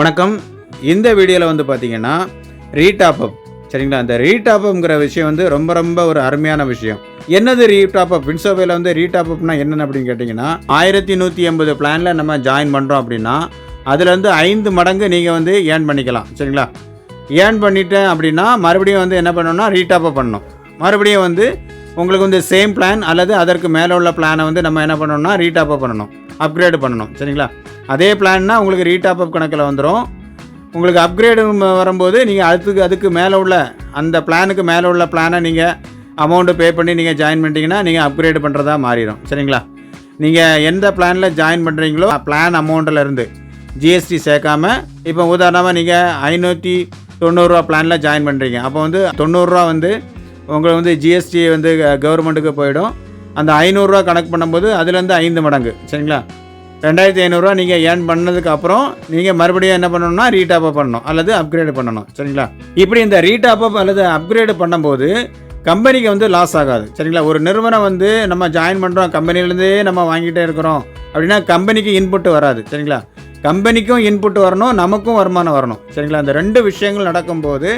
வணக்கம். இந்த வீடியோவில் வந்து பார்த்தீங்கன்னா ரீடாப்அப் சரிங்களா. அந்த ரீடாப்அப்ங்கிற விஷயம் வந்து ரொம்ப ஒரு அருமையான விஷயம். என்னது ரீடாப்அப்? ஃபின்சோபேல வந்து ரீடாப்அப்னா என்னென்னு அப்படின்னு கேட்டிங்கன்னா 1180 பிளானில் நம்ம ஜாயின் பண்ணுறோம் அப்படின்னா அதுலேருந்து 5 மடங்கு நீங்கள் வந்து ஏர்ன் பண்ணிக்கலாம் சரிங்களா. ஏர்ன் பண்ணிட்டேன் அப்படின்னா மறுபடியும் வந்து என்ன பண்ணணும்னா ரீடாப்அப் பண்ணணும். மறுபடியும் வந்து உங்களுக்கு வந்து சேம் பிளான் அல்லது அதற்கு மேலே உள்ள பிளானை வந்து நம்ம என்ன பண்ணணும்னா ரீடாப்அப் பண்ணணும், அப்கிரேடு பண்ணணும் சரிங்களா. அதே பிளான்னா உங்களுக்கு ரீடாப்அப் கணக்கில் வந்துடும். உங்களுக்கு அப்கிரேடு வரும்போது நீங்கள் அதுக்கு மேலே உள்ள அந்த பிளானுக்கு மேலே உள்ள பிளானை நீங்கள் அமௌண்ட்டு பே பண்ணி நீங்கள் ஜாயின் பண்ணிட்டீங்கன்னா நீங்கள் அப்கிரேடு பண்ணுறதா மாறிடும் சரிங்களா. நீங்கள் எந்த பிளானில் ஜாயின் பண்ணுறீங்களோ பிளான் அமௌண்ட்டிலேருந்து ஜிஎஸ்டி சேர்க்காமல் இப்போ உதாரணமாக நீங்கள் 590 பிளானில் ஜாயின் பண்ணுறீங்க. அப்போ வந்து 90 வந்து உங்களுக்கு வந்து ஜிஎஸ்டி வந்து கவர்மெண்ட்டுக்கு போயிடும். அந்த 500 கணக்கு பண்ணும்போது அதுலேருந்து 5 மடங்கு சரிங்களா. 2500 நீங்கள் ஏர்ன் பண்ணதுக்கப்புறம் நீங்கள் மறுபடியும் என்ன பண்ணணும்னா ரீடாப்அப் பண்ணணும் அல்லது அப்கிரேடு பண்ணணும் சரிங்களா. இப்படி இந்த ரீடாப்அப் அல்லது அப்கிரேடு பண்ணும்போது கம்பெனிக்கு வந்து லாஸ் ஆகாது சரிங்களா. ஒரு நிறுவனம் வந்து நம்ம ஜாயின் பண்ணுறோம், கம்பெனிலேருந்தே நம்ம வாங்கிட்டே இருக்கிறோம் அப்படின்னா கம்பெனிக்கு இன்புட் வராது சரிங்களா. கம்பெனிக்கும் இன்புட் வரணும், நமக்கும் வருமானம் வரணும் சரிங்களா. அந்த 2 விஷயங்கள் நடக்கும்போது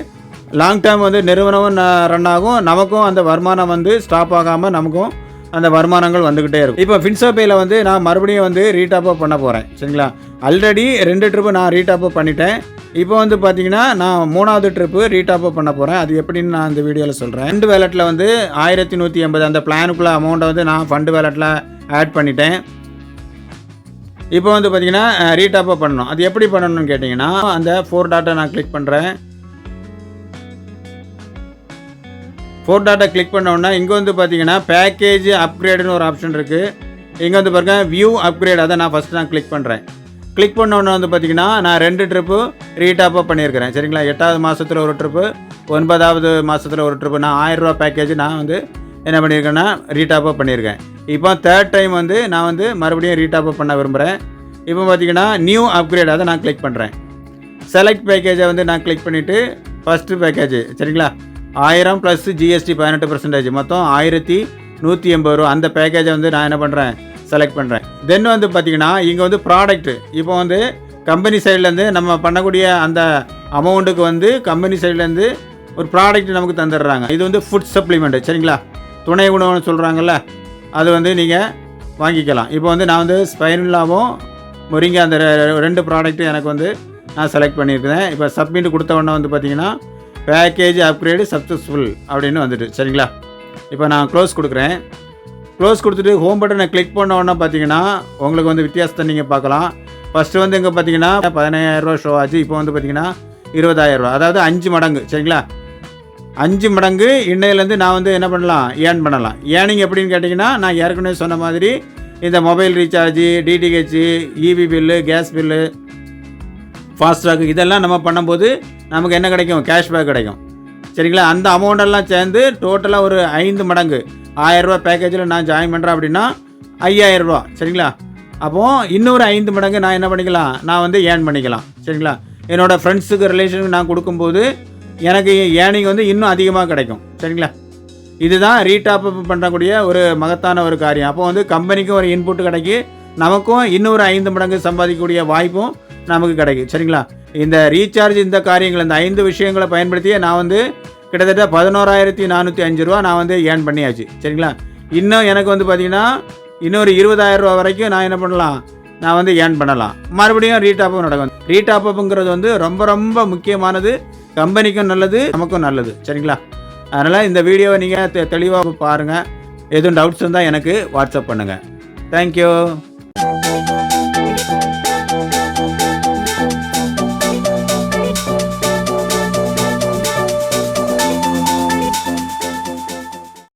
லாங் டேர்ம் வந்து நிறுவனமும் ரன் ஆகும், நமக்கும் அந்த வருமானம் வந்து ஸ்டாப் ஆகாமல் நமக்கும் அந்த வருமானங்கள் வந்துக்கிட்டே இருக்கும். இப்போ ஃபின்சோபேயில் வந்து நான் மறுபடியும் வந்து ரீடாப்அப் பண்ண போகிறேன் சரிங்களா. ஆல்ரெடி 2 ட்ரிப்பு நான் ரீடாப்அப் பண்ணிட்டேன். இப்போ வந்து பார்த்தீங்கன்னா நான் 3வது ட்ரிப்பு ரீடாப்அப் பண்ண போகிறேன். அது எப்படின்னு நான் இந்த வீடியோவில் சொல்கிறேன். ஃபண்டு வேலெட்டில் வந்து 1180 அந்த பிளானுக்குள்ளே அமௌண்ட்டை வந்து நான் ஃபண்டு வேலெட்டில் ஆட் பண்ணிட்டேன். இப்போ வந்து பார்த்தீங்கன்னா ரீடாப்அப் பண்ணணும். அது எப்படி பண்ணணும்னு கேட்டிங்கன்னா அந்த 4 டாட்டை நான் கிளிக் பண்ணுறேன். 4 டாட்டை கிளிக் பண்ணோன்னா இங்கே வந்து பார்த்தீங்கன்னா பேக்கேஜ் அப்கிரேடுன்னு ஒரு ஆப்ஷன் இருக்குது. இங்கே வந்து பாருங்கள் வியூ அப்கிரேட், அதை நான் ஃபஸ்ட்டு நான் கிளிக் பண்ணுறேன். கிளிக் பண்ணோன்னே வந்து பார்த்தீங்கன்னா நான் 2 ட்ரிப்பு ரீடாப்அப் பண்ணியிருக்கிறேன் சரிங்களா. 8வது மாதத்தில் ஒரு ட்ரிப்பு, 9வது மாதத்தில் ஒரு ட்ரிப்பு. நான் 1000 ரூபா பேக்கேஜ் நான் வந்து என்ன பண்ணியிருக்கேன்னா ரீடாப்அப் பண்ணியிருக்கேன். இப்போ 3rd டைம் வந்து நான் வந்து மறுபடியும் ரீடாப்அப் பண்ண விரும்புகிறேன். இப்போ பார்த்தீங்கன்னா நியூ அப்கிரேட், அதை நான் கிளிக் பண்ணுறேன். செலக்ட் பேக்கேஜை வந்து நான் கிளிக் பண்ணிவிட்டு ஃபஸ்ட்டு பேக்கேஜ் சரிங்களா 1000 ப்ளஸ் ஜிஎஸ்டி 18% மொத்தம் 1180 ரூபா. அந்த பேக்கேஜை வந்து நான் என்ன பண்ணுறேன் செலக்ட் பண்ணுறேன். தென் வந்து பார்த்திங்கன்னா இங்கே வந்து ப்ராடக்ட்டு இப்போ வந்து கம்பெனி சைட்லேருந்து நம்ம பண்ணக்கூடிய அந்த அமௌண்ட்டுக்கு வந்து கம்பெனி சைட்லேருந்து ஒரு ப்ராடக்ட் நமக்கு தந்துடுறாங்க. இது வந்து ஃபுட் சப்ளிமெண்ட்டு சரிங்களா, துணை உணவுன்னு சொல்கிறாங்கல்ல, அது வந்து நீங்கள் வாங்கிக்கலாம். இப்போ வந்து நான் வந்து ஸ்பைருலாவும் முருங்கை அந்த 2 ப்ராடக்ட்டு எனக்கு வந்து நான் செலக்ட் பண்ணியிருக்கிறேன். இப்போ சப்மிட் கொடுத்த உடனே வந்து பார்த்திங்கன்னா பேக்கேஜ் அப்கிரேடு சக்ஸஸ்ஃபுல் அப்படின்னு வந்துட்டு சரிங்களா. இப்போ நான் க்ளோஸ் கொடுக்குறேன். க்ளோஸ் கொடுத்துட்டு ஹோம் பட்டனை கிளிக் பண்ண உடனே பார்த்தீங்கன்னா உங்களுக்கு வந்து வித்தியாசத்தை நீங்கள் பார்க்கலாம். ஃபஸ்ட்டு வந்து இங்கே பார்த்தீங்கன்னா 15000 ரூபா ஷோ ஆச்சு. இப்போ வந்து பார்த்தீங்கன்னா 20000 ரூபா, அதாவது 5 மடங்கு சரிங்களா. 5 மடங்கு இன்னையிலேருந்து நான் வந்து என்ன பண்ணலாம் ஏர்ன் பண்ணலாம். ஏர்னிங் எப்படின்னு கேட்டிங்கன்னா நான் ஏற்கனவே சொன்ன மாதிரி இந்த mobile recharge, DTH, EB bill, gas bill, Fastrack இதெல்லாம் நம்ம பண்ணும்போது நமக்கு என்ன கிடைக்கும், கேஷ்பேக் கிடைக்கும் சரிங்களா. அந்த அமௌண்ட்டெல்லாம் சேர்ந்து டோட்டலாக ஒரு 5 மடங்கு 1000 ரூபா பேக்கேஜில் நான் ஜாயின் பண்ணுறேன் அப்படின்னா 5000 ரூபா சரிங்களா. அப்போது இன்னொரு 5 மடங்கு நான் என்ன பண்ணிக்கலாம், நான் வந்து ஏர்ன் பண்ணிக்கலாம் சரிங்களா. என்னோடய ஃப்ரெண்ட்ஸுக்கு ரிலேஷனுக்கு நான் கொடுக்கும்போது எனக்கு ஏர்னிங் வந்து இன்னும் அதிகமாக கிடைக்கும் சரிங்களா. இதுதான் ரீடாப்அப் பண்ணக்கூடிய ஒரு மகத்தான ஒரு காரியம். அப்போ வந்து கம்பெனிக்கும் ஒரு இன்புட் கிடைக்கி, நமக்கும் இன்னொரு 5 மடங்கு சம்பாதிக்கக்கூடிய வாய்ப்பும் நமக்கு கிடைக்கும் சரிங்களா. இந்த ரீசார்ஜ் இந்த காரியங்கள் இந்த 5 விஷயங்களை பயன்படுத்தியே நான் வந்து கிட்டத்தட்ட 11405 ரூபா நான் வந்து ஏர்ன் பண்ணியாச்சு சரிங்களா. இன்னும் எனக்கு வந்து பார்த்திங்கன்னா இன்னொரு 20000 ரூபா வரைக்கும் நான் என்ன பண்ணலாம், நான் வந்து ஏர்ன் பண்ணலாம். மறுபடியும் ரீடாப்அப் நடக்கும். ரீடாப்அப்புங்கிறது வந்து ரொம்ப முக்கியமானது, கம்பெனிக்கும் நல்லது, நமக்கும் நல்லது சரிங்களா. அதனால் இந்த வீடியோவை நீங்கள் தெளிவாக பாருங்கள். எதுவும் டவுட்ஸ் இருந்தால் எனக்கு வாட்ஸ்அப் பண்ணுங்கள். தேங்க்யூ.